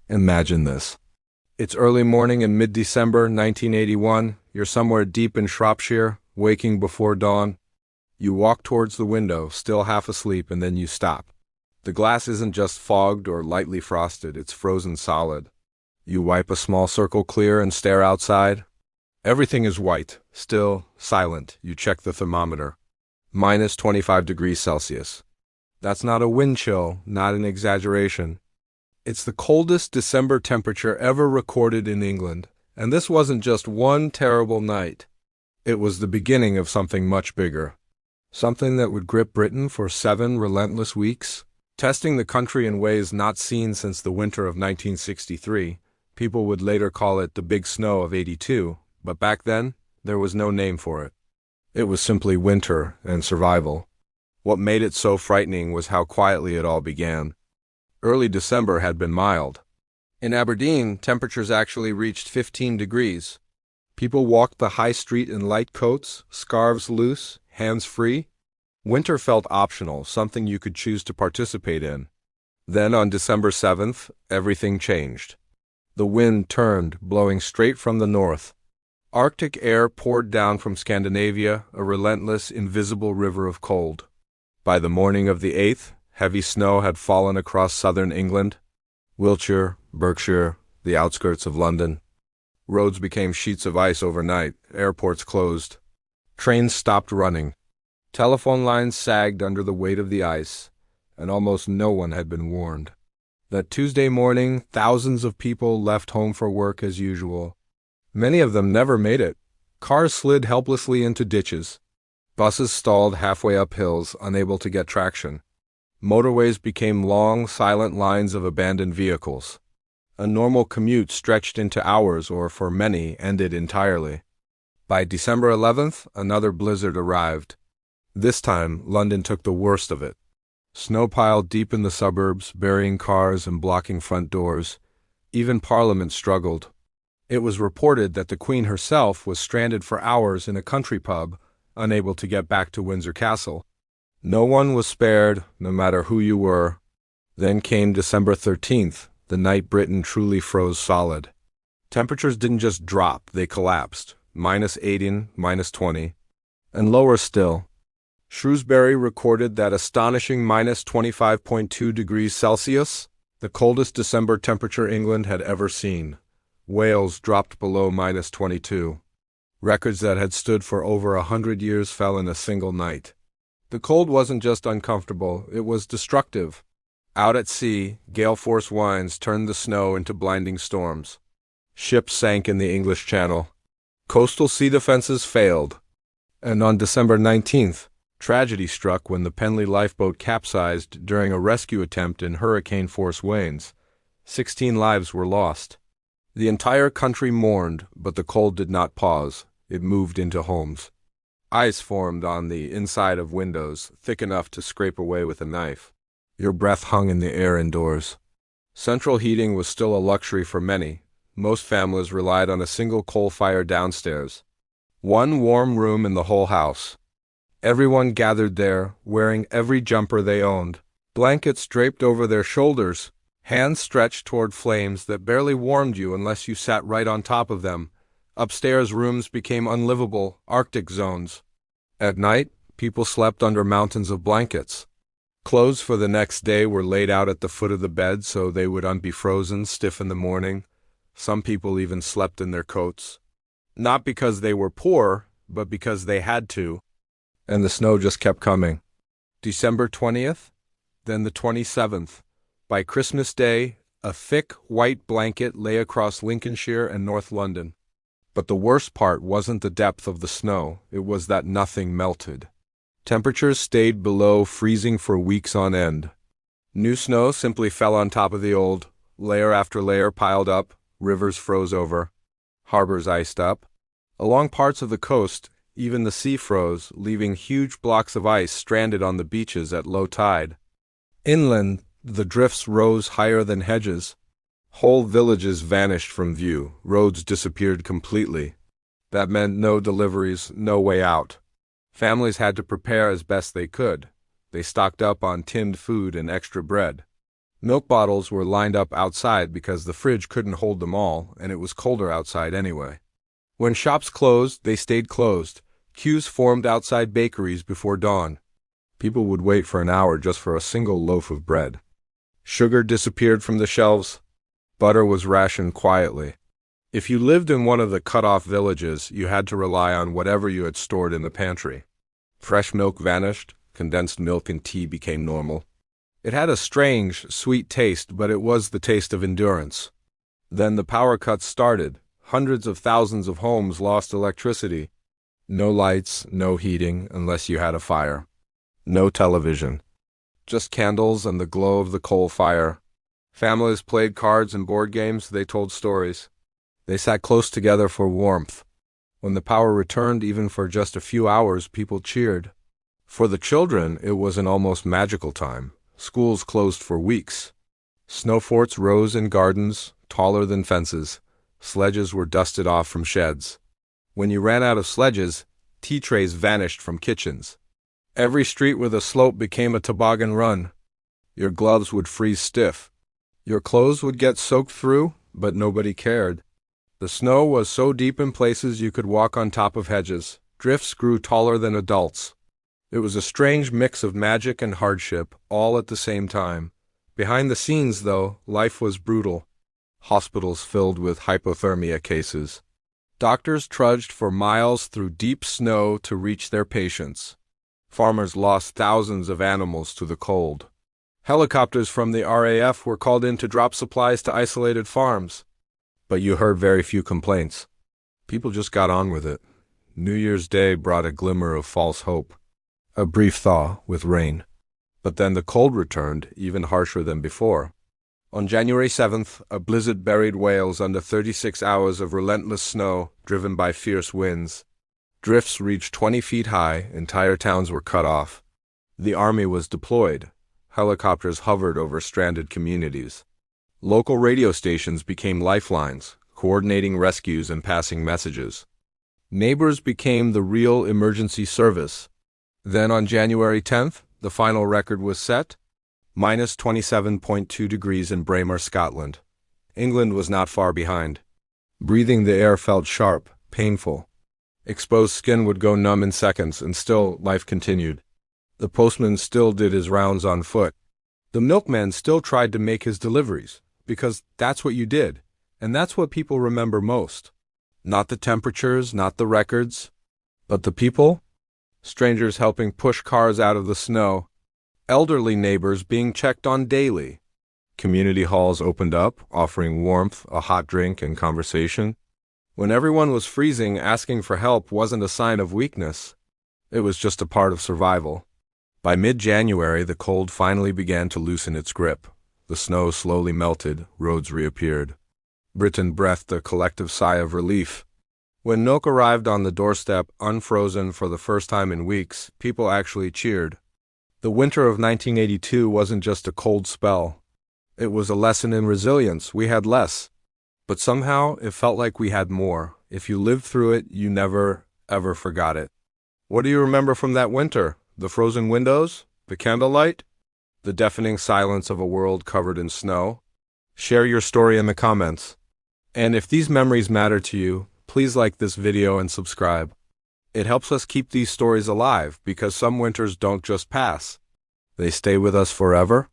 Imagine this. It's early morning in mid-December 1981. You're somewhere deep in Shropshire, waking before dawn. You walk towards the window, still half asleep, and then you stop. The glass isn't just fogged or lightly frosted, it's frozen solid. You wipe a small circle clear and stare outside. Everything is white, still, silent. You check the thermometer. Minus 25 degrees Celsius. That's not a wind chill, not an exaggeration. It's the coldest December temperature ever recorded in England, and this wasn't just one terrible night. It was the beginning of something much bigger. Something that would grip Britain for 7 relentless weeks, testing the country in ways not seen since the winter of 1963. People would later call it the Big Snow of '82, but back then, there was no name for it. It was simply winter and survival. What made it so frightening was how quietly it all began. Early December had been mild. In Aberdeen, temperatures actually reached 15 degrees. People walked the high street in light coats, scarves loose, hands free. Winter felt optional, something you could choose to participate in. Then on December 7th, everything changed. The wind turned, blowing straight from the north. Arctic air poured down from Scandinavia, a relentless, invisible river of cold. By the morning of the 8th, heavy snow had fallen across southern England, Wiltshire, Berkshire, the outskirts of London. Roads became sheets of ice overnight, airports closed. Trains stopped running. Telephone lines sagged under the weight of the ice, and almost no one had been warned. That Tuesday morning, thousands of people left home for work as usual. Many of them never made it. Cars slid helplessly into ditches. Buses stalled halfway up hills, unable to get traction. Motorways became long, silent lines of abandoned vehicles. A normal commute stretched into hours or, for many, ended entirely. By December 11th, another blizzard arrived. This time, London took the worst of it. Snow piled deep in the suburbs, burying cars and blocking front doors. Even Parliament struggled. It was reported that the Queen herself was stranded for hours in a country pub, unable to get back to Windsor Castle. No one was spared, no matter who you were. Then came December 13th, the night Britain truly froze solid. Temperatures didn't just drop, they collapsed. Minus 18, minus 20. And lower still. Shrewsbury recorded that astonishing minus 25.2 degrees Celsius, the coldest December temperature England had ever seen. Wales dropped below minus 22. Records that had stood for over 100 years fell in a single night. The cold wasn't just uncomfortable, it was destructive. Out at sea, gale-force winds turned the snow into blinding storms. Ships sank in the English Channel. Coastal sea defenses failed. And on December 19th, tragedy struck when the Penly lifeboat capsized during a rescue attempt in hurricane-force winds. 16 lives were lost. The entire country mourned, but the cold did not pause. It moved into homes. Ice formed on the inside of windows, thick enough to scrape away with a knife. Your breath hung in the air indoors. Central heating was still a luxury for many. Most families relied on a single coal fire downstairs. One warm room in the whole house. Everyone gathered there, wearing every jumper they owned. Blankets draped over their shoulders, hands stretched toward flames that barely warmed you unless you sat right on top of them. Upstairs rooms became unlivable, Arctic zones. At night, people slept under mountains of blankets. Clothes for the next day were laid out at the foot of the bed so they would be frozen stiff in the morning. Some people even slept in their coats. Not because they were poor, but because they had to. And the snow just kept coming. December 20th, then the 27th. By Christmas Day, a thick, white blanket lay across Lincolnshire and North London. But the worst part wasn't the depth of the snow, it was that nothing melted. Temperatures stayed below freezing for weeks on end. New snow simply fell on top of the old, layer after layer piled up, rivers froze over, harbors iced up. Along parts of the coast, even the sea froze, leaving huge blocks of ice stranded on the beaches at low tide. Inland, the drifts rose higher than hedges. Whole villages vanished from view, roads disappeared completely. That meant no deliveries, no way out. Families had to prepare as best they could. They stocked up on tinned food and extra bread. Milk bottles were lined up outside because the fridge couldn't hold them all, and it was colder outside anyway. When shops closed, they stayed closed. Queues formed outside bakeries before dawn. People would wait for an hour just for a single loaf of bread. Sugar disappeared from the shelves. Butter was rationed quietly. If you lived in one of the cut-off villages, you had to rely on whatever you had stored in the pantry. Fresh milk vanished. Condensed milk and tea became normal. It had a strange, sweet taste, but it was the taste of endurance. Then the power cuts started. Hundreds of thousands of homes lost electricity. No lights, no heating, unless you had a fire. No television. Just candles and the glow of the coal fire. Families played cards and board games. They told stories. They sat close together for warmth. When the power returned, even for just a few hours, people cheered. For the children, it was an almost magical time. Schools closed for weeks. Snow forts rose in gardens, taller than fences. Sledges were dusted off from sheds. When you ran out of sledges, tea trays vanished from kitchens. Every street with a slope became a toboggan run. Your gloves would freeze stiff. Your clothes would get soaked through, but nobody cared. The snow was so deep in places you could walk on top of hedges. Drifts grew taller than adults. It was a strange mix of magic and hardship, all at the same time. Behind the scenes, though, life was brutal. Hospitals filled with hypothermia cases. Doctors trudged for miles through deep snow to reach their patients. Farmers lost thousands of animals to the cold. Helicopters from the RAF were called in to drop supplies to isolated farms. But you heard very few complaints. People just got on with it. New Year's Day brought a glimmer of false hope. A brief thaw with rain. But then the cold returned, even harsher than before. On January 7th, a blizzard buried Wales under 36 hours of relentless snow, driven by fierce winds. Drifts reached 20 feet high, entire towns were cut off. The army was deployed. Helicopters hovered over stranded communities. Local radio stations became lifelines, coordinating rescues and passing messages. Neighbors became the real emergency service. Then on January 10th, the final record was set. Minus 27.2 degrees in Braemar, Scotland. England was not far behind. Breathing the air felt sharp, painful. Exposed skin would go numb in seconds, and still life continued. The postman still did his rounds on foot. The milkman still tried to make his deliveries, because that's what you did, and that's what people remember most. Not the temperatures, not the records, but the people. Strangers helping push cars out of the snow. Elderly neighbors being checked on daily. Community halls opened up, offering warmth, a hot drink, and conversation. When everyone was freezing, asking for help wasn't a sign of weakness. It was just a part of survival. By mid-January, the cold finally began to loosen its grip. The snow slowly melted, roads reappeared. Britain breathed a collective sigh of relief. When milk arrived on the doorstep, unfrozen for the first time in weeks, people actually cheered. The winter of 1982 wasn't just a cold spell. It was a lesson in resilience. We had less. But somehow, it felt like we had more. If you lived through it, you never, ever forgot it. What do you remember from that winter? The frozen windows? The candlelight? The deafening silence of a world covered in snow? Share your story in the comments. And if these memories matter to you, please like this video and subscribe. It helps us keep these stories alive, because some winters don't just pass. They stay with us forever.